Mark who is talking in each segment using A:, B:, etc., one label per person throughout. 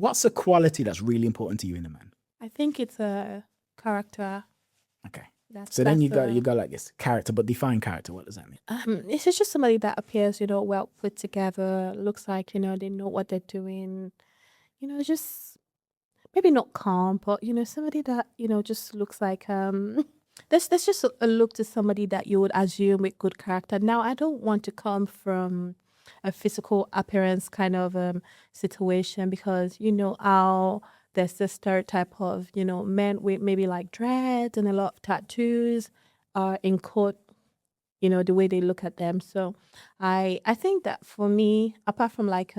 A: what's a quality that's really important to you in a man?
B: I think it's a character.
A: Okay.
B: That's
A: So then you
B: the
A: go like this character, but define character. What does that mean?
B: it's just somebody that appears, well put together, looks like, they know what they're doing, just maybe not calm, but somebody that, just looks like there's just a look to somebody that you would assume with good character. Now I don't want to come from a physical appearance kind of situation because how there's this stereotype of, men with maybe like dreads and a lot of tattoos are in court, the way they look at them. So I think that for me, apart from like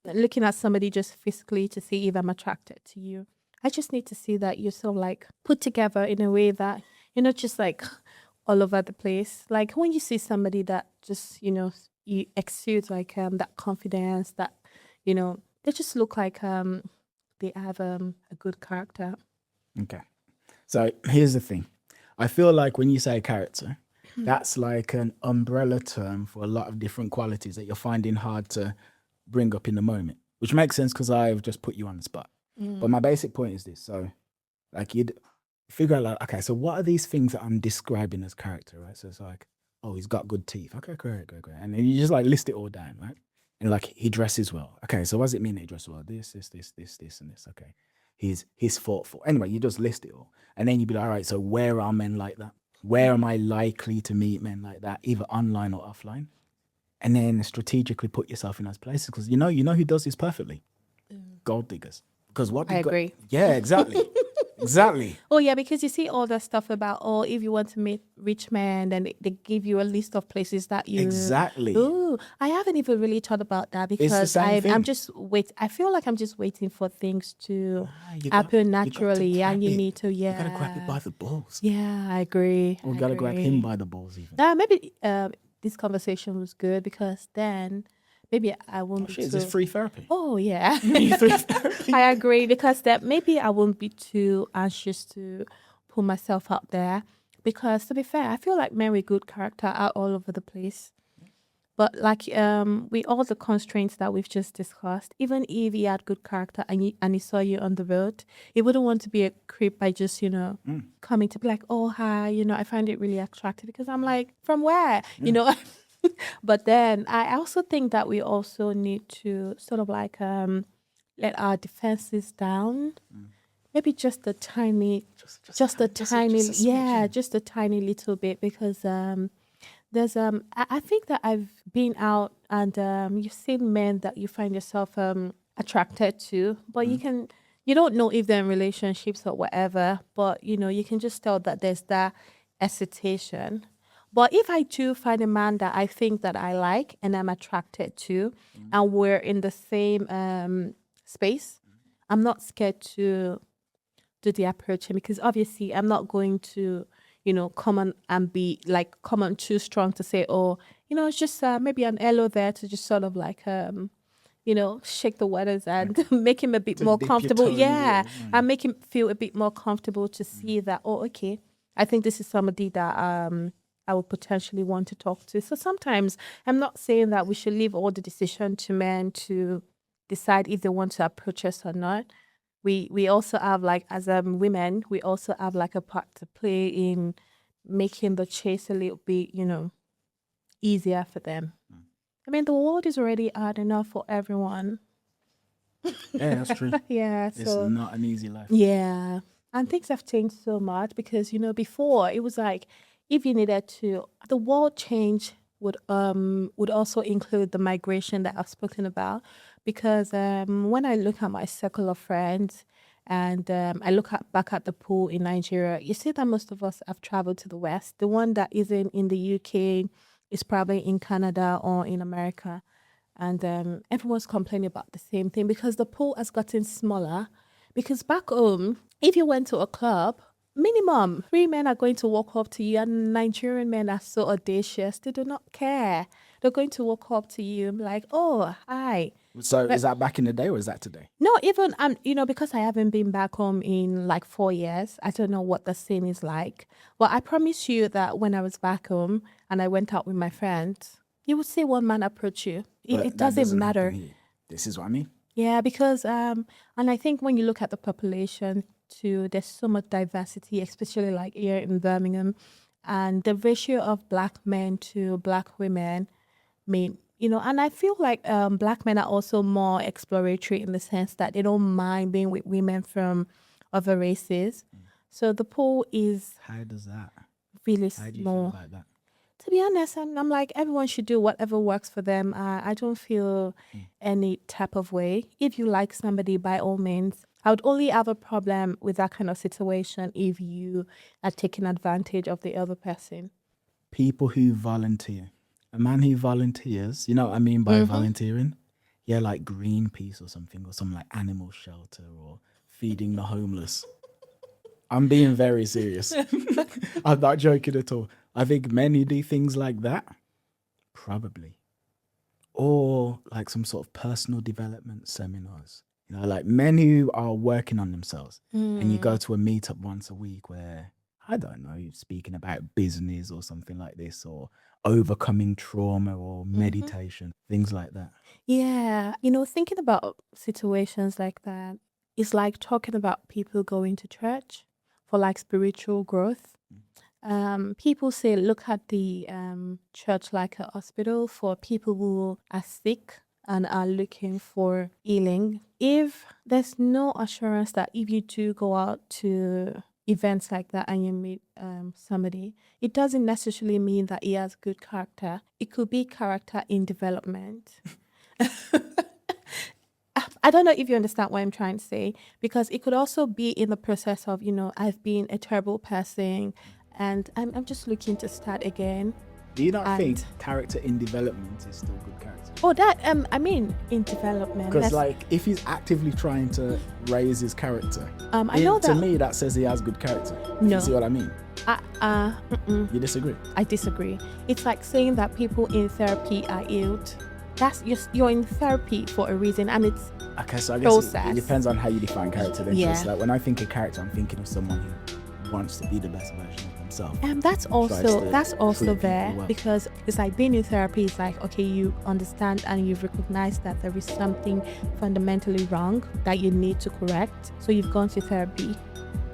B: looking at somebody just physically to see if I'm attracted to you, I just need to see that you're so like put together in a way that you're not just like all over the place. Like when you see somebody that just, you exude like that confidence that, they just look like they have a good character.
A: Okay. So here's the thing. I feel like when you say character, that's like an umbrella term for a lot of different qualities that you're finding hard to bring up in the moment, which makes sense because I've just put you on the spot. But my basic point is this. So like you'd figure out like, okay, so what are these things that I'm describing as character, right? So it's like, oh, he's got good teeth. Okay, great. And then you just like list it all down, right? And like he dresses well. Okay, so what does it mean that he dresses well? This, and this. Okay. He's thoughtful. Anyway, you just list it all. And then you'd be like, all right, so where are men like that? Where am I likely to meet men like that, either online or offline? And then strategically put yourself in those places because you know who does this perfectly? Gold diggers. Because what
B: I agree.
A: Yeah, exactly. Exactly.
B: Oh yeah, because you see all the stuff about if you want to meet rich men, then they give you a list of places that you
A: Exactly.
B: Oh, I haven't even really thought about that
A: It's the
B: because
A: same thing.
B: I'm just I feel like I'm just waiting for things to
A: You
B: happen
A: got to
B: naturally, and you
A: grab it.
B: need to
A: You gotta grab it by the balls.
B: Yeah, I agree.
A: Or
B: I
A: gotta grab him
B: agree.
A: by the balls even.
B: Maybe this conversation was good because then maybe I won't
A: Oh
B: be
A: shit, is
B: too.
A: this free therapy?
B: Oh yeah.
A: Free therapy.
B: I agree because that maybe I won't be too anxious to put myself out there because to be fair, I feel like men with good character are all over the place. But like with all the constraints that we've just discussed, even if he had good character and he saw you on the road, he wouldn't want to be a creep by just, coming to be like, oh hi, I find it really attractive because I'm like, from where? But then I also think that we also need to sort of like let our defenses down. Maybe just a tiny, just a tiny, yeah, just a tiny little bit because there's I think that I've been out and you've seen men that you find yourself attracted to, but you don't know if they're in relationships or whatever, but you can just tell that there's that hesitation. But if I do find a man that I think that I like and I'm attracted to, and we're in the same space, I'm not scared to do the approaching because obviously I'm not going to, come on and be like, come on too strong to say, oh, it's just maybe an hello there to just sort of like, shake the waters and make him a bit more comfortable. Yeah, and make him feel a bit more comfortable to see that, oh, okay, I think this is somebody that I would potentially want to talk to. So sometimes I'm not saying that we should leave all the decision to men to decide if they want to approach us or not. We also have like as women, we also have like a part to play in making the chase a little bit, easier for them. I mean, the world is already hard enough for everyone.
A: Yeah, that's true.
B: Yeah,
A: It's
B: so
A: not an easy life.
B: yeah, and things have changed so much because before it was like if you needed to, the world change would also include the migration that I've spoken about because when I look at my circle of friends and I look back at the pool in Nigeria, you see that most of us have traveled to the West. The one that isn't in the UK is probably in Canada or in America. And everyone's complaining about the same thing because the pool has gotten smaller. Because back home, if you went to a club, minimum 3 men are going to walk up to you, and Nigerian men are so audacious. They do not care. They're going to walk up to you and be like, oh, hi.
A: So is that back in the day or is that today?
B: No, even, because I haven't been back home in like 4 years, I don't know what the scene is like. Well, I promise you that when I was back home and I went out with my friends, you would see one man approach you. It doesn't matter.
A: This is what I mean.
B: Yeah, because and I think when you look at the population too, there's so much diversity, especially like here in Birmingham, and the ratio of black men to black women mean, and I feel like black men are also more exploratory in the sense that they don't mind being with women from other races. So the pool is
A: How does that?
B: really
A: How do you feel
B: small.
A: about that?
B: To be honest, I'm like, everyone should do whatever works for them. I don't feel any type of way. If you like somebody, by all means. I would only have a problem with that kind of situation if you are taking advantage of the other person.
A: People who volunteer. A man who volunteers, you know what I mean by volunteering? Yeah, like Greenpeace or something, or some like animal shelter or feeding the homeless. I'm being very serious. I'm not joking at all. I think men who do things like that, probably. Or like some sort of personal development seminars. You know, like men who are working on themselves. And you go to a meetup once a week where, I don't know, you're speaking about business or something like this, or overcoming trauma or meditation, things like that.
B: Yeah, thinking about situations like that is like talking about people going to church for like spiritual growth. People say look at the church like a hospital for people who are sick and are looking for healing. If there's no assurance that if you do go out to events like that and you meet somebody, it doesn't necessarily mean that he has good character. It could be character in development. I don't know if you understand what I'm trying to say, because it could also be in the process of, I've been a terrible person and I'm just looking to start again.
A: Do you not think
B: And
A: character in development is still good character?
B: that I mean in development.
A: Because
B: That's,
A: like if he's actively trying to raise his character,
B: I know
A: to
B: that.
A: me that says he has good character.
B: No.
A: You see what I mean?
B: Mm-mm,
A: You disagree?
B: I disagree. It's like saying that people in therapy are healed. That's just, you're in therapy for a reason, and it's
A: Okay, so I guess it
B: process.
A: depends on how you define character then. 'Cause,
B: Yeah.
A: like when I think of character, I'm thinking of someone who wants to be the best version of himself.
B: And that's
A: Tries
B: also
A: to
B: that's also
A: treat people
B: there
A: well.
B: because it's like being in therapy is like, okay, you understand and you've recognized that there is something fundamentally wrong that you need to correct. So you've gone to therapy.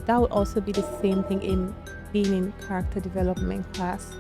B: That would also be the same thing in being in character development class.